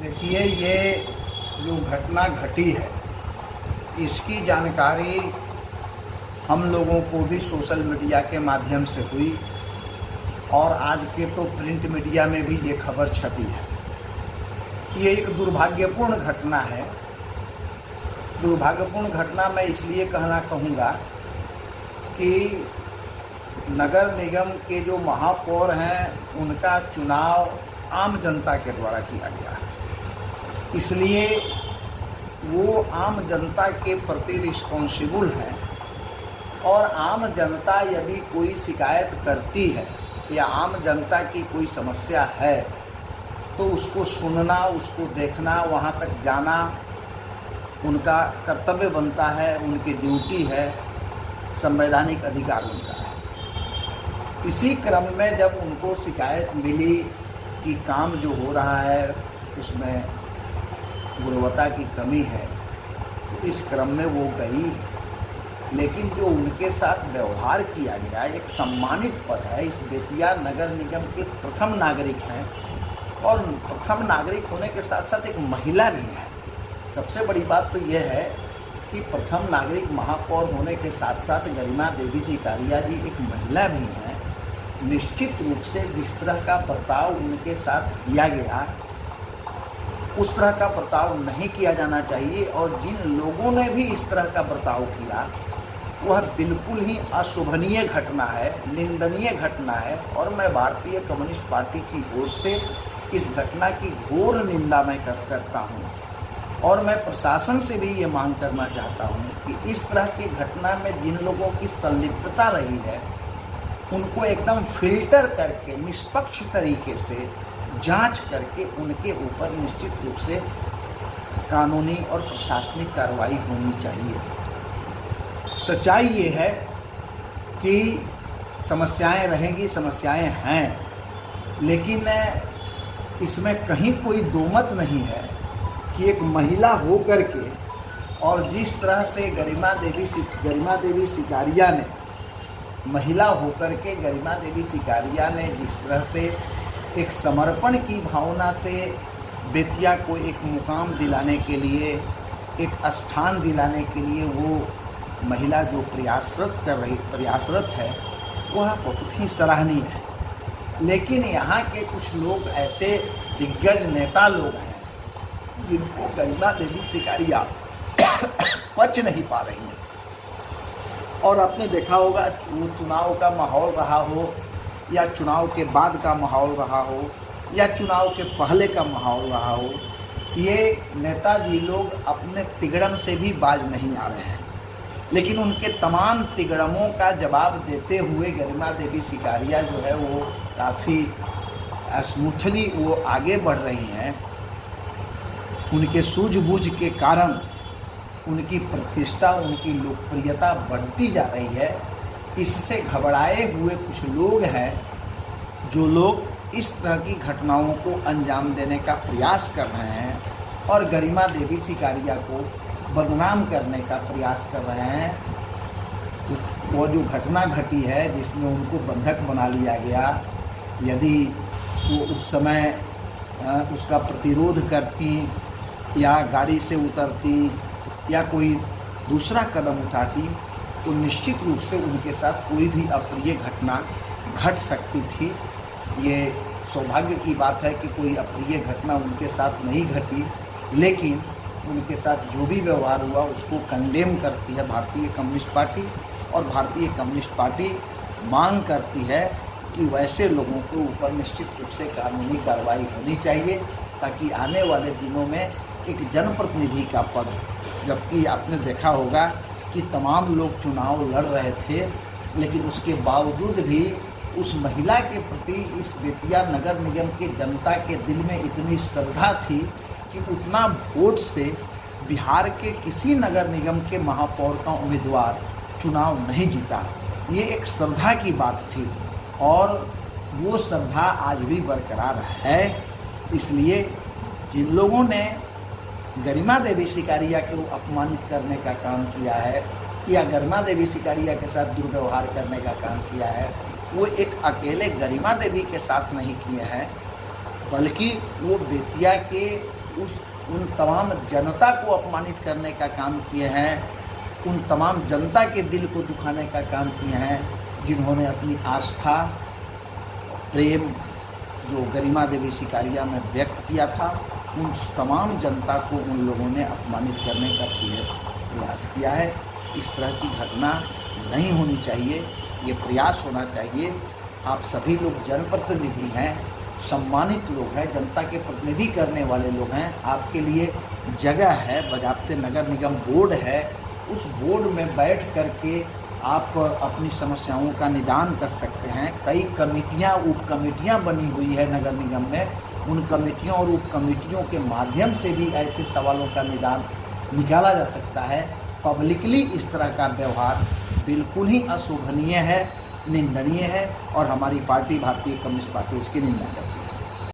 देखिए, ये जो घटना घटी है इसकी जानकारी हम लोगों को भी सोशल मीडिया के माध्यम से हुई और आज के तो प्रिंट मीडिया में भी ये खबर छपी है। ये एक दुर्भाग्यपूर्ण घटना है। दुर्भाग्यपूर्ण घटना मैं इसलिए कहूँगा कि नगर निगम के जो महापौर हैं उनका चुनाव आम जनता के द्वारा किया गया है, इसलिए वो आम जनता के प्रति रिस्पॉन्सिबल है और आम जनता यदि कोई शिकायत करती है या आम जनता की कोई समस्या है तो उसको सुनना, उसको देखना, वहाँ तक जाना उनका कर्तव्य बनता है, उनकी ड्यूटी है, संवैधानिक अधिकार उनका है। इसी क्रम में जब उनको शिकायत मिली कि काम जो हो रहा है उसमें गुणवत्ता की कमी है, तो इस क्रम में वो गई, लेकिन जो उनके साथ व्यवहार किया गया, एक सम्मानित पद है, इस बेतिया नगर निगम के प्रथम नागरिक हैं और प्रथम नागरिक होने के साथ साथ एक महिला भी है। सबसे बड़ी बात तो यह है कि प्रथम नागरिक महापौर होने के साथ साथ गरिमा देवी सिकारिया जी एक महिला भी हैं। निश्चित रूप से जिस तरह का बर्ताव उनके साथ किया गया उस तरह का बर्ताव नहीं किया जाना चाहिए और जिन लोगों ने भी इस तरह का बर्ताव किया वह बिल्कुल ही अशोभनीय घटना है, निंदनीय घटना है और मैं भारतीय कम्युनिस्ट पार्टी की ओर से इस घटना की घोर निंदा मैं करता हूँ और मैं प्रशासन से भी ये मांग करना चाहता हूँ कि इस तरह की घटना में जिन लोगों की संलिप्तता रही है उनको एकदम फिल्टर करके निष्पक्ष तरीके से जांच करके उनके ऊपर निश्चित रूप से कानूनी और प्रशासनिक कार्रवाई होनी चाहिए। सच्चाई ये है कि समस्याएं रहेंगी, समस्याएं हैं, लेकिन इसमें कहीं कोई दोमत नहीं है कि एक महिला हो करके और जिस तरह से गरिमा देवी सिकारिया ने महिला होकर के गरिमा देवी सिकारिया ने जिस तरह से एक समर्पण की भावना से बेतिया को एक मुकाम दिलाने के लिए, एक स्थान दिलाने के लिए वो महिला जो प्रयासरत है वह बहुत ही सराहनीय है। लेकिन यहाँ के कुछ लोग ऐसे दिग्गज नेता लोग हैं जिनको गरिमा देवी सिकारिया पच नहीं पा रही हैं और आपने देखा होगा वो चुनाव का माहौल रहा हो या चुनाव के बाद का माहौल रहा हो या चुनाव के पहले का माहौल रहा हो, ये नेताजी लोग अपने तिगड़म से भी बाज नहीं आ रहे हैं, लेकिन उनके तमाम तिगड़मों का जवाब देते हुए गरिमा देवी सिकारिया जो है वो काफ़ी स्मूथली वो आगे बढ़ रही हैं। उनके सूझबूझ के कारण उनकी प्रतिष्ठा, उनकी लोकप्रियता बढ़ती जा रही है। इससे घबराए हुए कुछ लोग हैं जो लोग इस तरह की घटनाओं को अंजाम देने का प्रयास कर रहे हैं और गरिमा देवी सिकारिया को बदनाम करने का प्रयास कर रहे हैं। वो जो घटना घटी है जिसमें उनको बंधक बना लिया गया, यदि वो उस समय उसका प्रतिरोध करती या गाड़ी से उतरती या कोई दूसरा कदम उठाती तो निश्चित रूप से उनके साथ कोई भी अप्रिय घटना घट सकती थी। ये सौभाग्य की बात है कि कोई अप्रिय घटना उनके साथ नहीं घटी, लेकिन उनके साथ जो भी व्यवहार हुआ उसको कंडेम करती है भारतीय कम्युनिस्ट पार्टी और भारतीय कम्युनिस्ट पार्टी मांग करती है कि वैसे लोगों के ऊपर निश्चित रूप से कानूनी कार्रवाई होनी चाहिए ताकि आने वाले दिनों में एक जनप्रतिनिधि का पद, जबकि आपने देखा होगा कि तमाम लोग चुनाव लड़ रहे थे लेकिन उसके बावजूद भी उस महिला के प्रति इस बेतिया नगर निगम के जनता के दिल में इतनी श्रद्धा थी कि उतना वोट से बिहार के किसी नगर निगम के महापौर का उम्मीदवार चुनाव नहीं जीता। ये एक श्रद्धा की बात थी और वो श्रद्धा आज भी बरकरार है। इसलिए जिन लोगों ने गरिमा देवी सिकारिया को अपमानित करने का काम किया है या गरिमा देवी सिकारिया के साथ दुर्व्यवहार करने का काम किया है, वो एक अकेले गरिमा देवी के साथ नहीं किए हैं, बल्कि वो बेतिया के उन तमाम जनता को अपमानित करने का काम किए हैं, उन तमाम जनता के दिल को दुखाने का काम किए हैं जिन्होंने अपनी आस्था, प्रेम जो गरिमा देवी सिकारिया में व्यक्त किया था, उन तमाम जनता को उन लोगों ने अपमानित करने का प्रयास किया है। इस तरह की घटना नहीं होनी चाहिए, ये प्रयास होना चाहिए। आप सभी लोग जनप्रतिनिधि हैं, सम्मानित लोग हैं, जनता के प्रतिनिधि करने वाले लोग हैं। आपके लिए जगह है, बजाबते नगर निगम बोर्ड है, उस बोर्ड में बैठ करके आप अपनी समस्याओं का निदान कर सकते हैं। कई कमेटियां, उप कमेटियां बनी हुई है नगर निगम में, उन कमेटियों और उप कमेटियों के माध्यम से भी ऐसे सवालों का निदान निकाला जा सकता है। पब्लिकली इस तरह का व्यवहार बिल्कुल ही अशोभनीय है, निंदनीय है और हमारी पार्टी भारतीय कम्युनिस्ट पार्टी इसकी निंदा करती है।